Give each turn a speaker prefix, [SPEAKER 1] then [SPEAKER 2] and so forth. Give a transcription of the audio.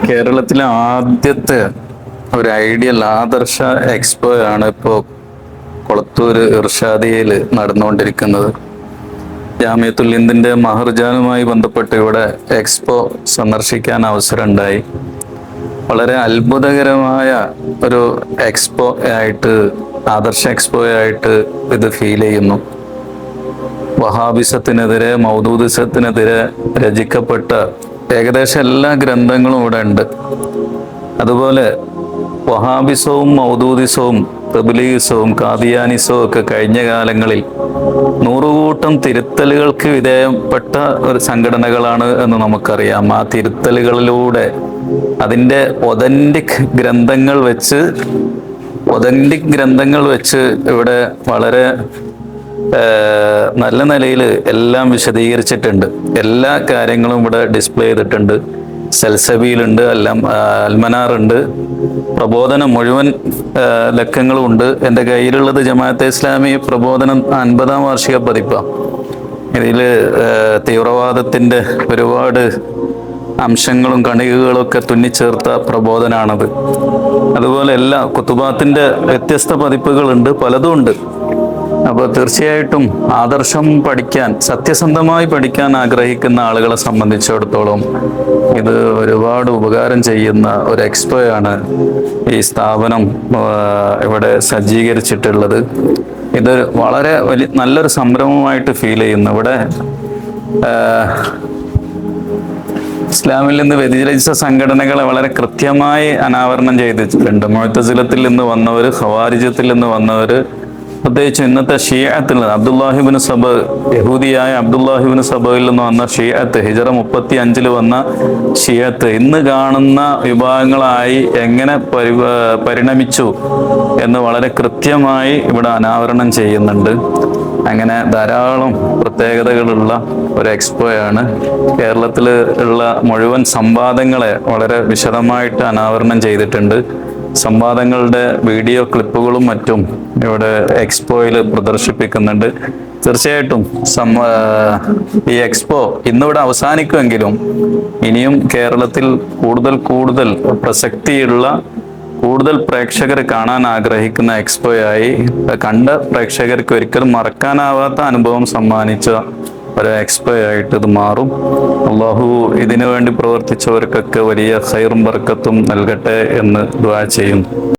[SPEAKER 1] കേരളത്തിലെ ആദ്യത്തെ ഒരു ഐഡിയൽ ആദർശ എക്സ്പോ ആണ് ഇപ്പോൾ കൊളത്തൂർ ഇർഷാദിയയിൽ നടന്നുകൊണ്ടിരിക്കുന്നത്. ജാമിയത്തുൽ ഹിന്ദിന്റെ മഹർജാനുമായി ബന്ധപ്പെട്ട് ഇവിടെ എക്സ്പോ സന്ദർശിക്കാൻ അവസരമുണ്ടായി. വളരെ അത്ഭുതകരമായ ഒരു എക്സ്പോ ആയിട്ട്, ആദർശ എക്സ്പോ ആയിട്ട് ഇത് ഫീൽ ചെയ്യുന്നു. വഹാബിസത്തിനെതിരെ, മൗദൂദിസത്തിനെതിരെ രചിക്കപ്പെട്ട ഏകദേശം എല്ലാ ഗ്രന്ഥങ്ങളും ഇവിടെ ഉണ്ട്. അതുപോലെ വഹാബിസവും മൗദൂദിസവും തബ്ലീഗിസവും ഖാദിയാനിസവും ഒക്കെ കഴിഞ്ഞ കാലങ്ങളിൽ നൂറുകൂട്ടം തിരുത്തലുകൾക്ക് വിധേയപ്പെട്ട ഒരു സംഘടനകളാണ് എന്ന് നമുക്കറിയാം. ആ തിരുത്തലുകളിലൂടെ അതിൻ്റെ ഒതന്റിക് ഗ്രന്ഥങ്ങൾ വെച്ച് ഇവിടെ വളരെ നല്ല നിലയിൽ എല്ലാം വിശദീകരിച്ചിട്ടുണ്ട്. എല്ലാ കാര്യങ്ങളും ഇവിടെ ഡിസ്പ്ലേ ചെയ്തിട്ടുണ്ട്. സൽസബിയിലുണ്ട്, അൽമനാറുണ്ട്, പ്രബോധനം മുഴുവൻ ലക്കങ്ങളും ഉണ്ട്. എൻ്റെ കയ്യിലുള്ളത് ജമാഅത്തെ ഇസ്ലാമി പ്രബോധനം 50-ാം വാർഷിക പതിപ്പാണ്. ഇതിൽ തീവ്രവാദത്തിൻ്റെ ഒരുപാട് അംശങ്ങളും കണികകളും ഒക്കെ തുന്നിച്ചേർത്ത പ്രബോധനാണത്. അതുപോലെ എല്ലാ കുത്തുബാത്തിൻ്റെ വ്യത്യസ്ത പതിപ്പുകളുണ്ട്, പലതും ഉണ്ട്. അപ്പോൾ തീർച്ചയായിട്ടും ആദർശം പഠിക്കാൻ, സത്യസന്ധമായി പഠിക്കാൻ ആഗ്രഹിക്കുന്ന ആളുകളെ സംബന്ധിച്ചിടത്തോളം ഇത് ഒരുപാട് ഉപകാരം ചെയ്യുന്ന ഒരു എക്സ്പോയാണ് ഈ സ്ഥാപനം ഇവിടെ സജ്ജീകരിച്ചിട്ടുള്ളത്. ഇത് വളരെ നല്ലൊരു സംരംഭമായിട്ട് ഫീൽ ചെയ്യുന്നു. ഇവിടെ ഇസ്ലാമിൽ നിന്ന് വ്യതിചലിച്ച സംഘടനകളെ വളരെ കൃത്യമായി അനാവരണം ചെയ്തിട്ടുണ്ട്. മുഅ്തസിലത്തിൽ നിന്ന് വന്നവർ, ഖവാരിജത്തിൽ നിന്ന് വന്നവർ, പ്രത്യേകിച്ച് ഇന്നത്തെ ഷിയഅത്തിൽ അബ്ദുല്ലാഹിബ്നു സബ, യഹൂദിയായ അബ്ദുല്ലാഹിബ്നു സബയിൽ നിന്ന് വന്ന ഷിയഅത്ത്, ഹിജറ 35 വന്ന ഷിയഅത്ത് ഇന്ന് കാണുന്ന വിഭാഗങ്ങളായി എങ്ങനെ പരിണമിച്ചു എന്ന് വളരെ കൃത്യമായി ഇവിടെ അനാവരണം ചെയ്യുന്നുണ്ട്. അങ്ങനെ ധാരാളം പ്രത്യേകതകളുള്ള ഒരു എക്സ്പോയാണ്. കേരളത്തിൽ ഉള്ള മുഴുവൻ സംവാദങ്ങളെ വളരെ വിശദമായിട്ട് അനാവരണം ചെയ്തിട്ടുണ്ട്. സംവാദങ്ങളുടെ വീഡിയോ ക്ലിപ്പുകളും മറ്റും ഇവിടെ എക്സ്പോയിൽ പ്രദർശിപ്പിക്കുന്നുണ്ട്. തീർച്ചയായിട്ടും ഈ എക്സ്പോ ഇന്നിവിടെ അവസാനിക്കുമെങ്കിലും ഇനിയും കേരളത്തിൽ കൂടുതൽ പ്രസക്തിയുള്ള, കൂടുതൽ പ്രേക്ഷകർ കാണാൻ ആഗ്രഹിക്കുന്ന എക്സ്പോയായി, കണ്ട പ്രേക്ഷകർക്ക് ഒരിക്കലും മറക്കാനാവാത്ത അനുഭവം സമ്മാനിച്ച ഒരു എക്സ്പോ ആയിട്ട് ഇത് മാറും. അള്ളാഹു ഇതിനു വേണ്ടി പ്രവർത്തിച്ചവർക്കൊക്കെ വലിയ ഖൈറും ബർക്കത്തും നൽകട്ടെ എന്ന് ദുആ ചെയ്യുന്നു.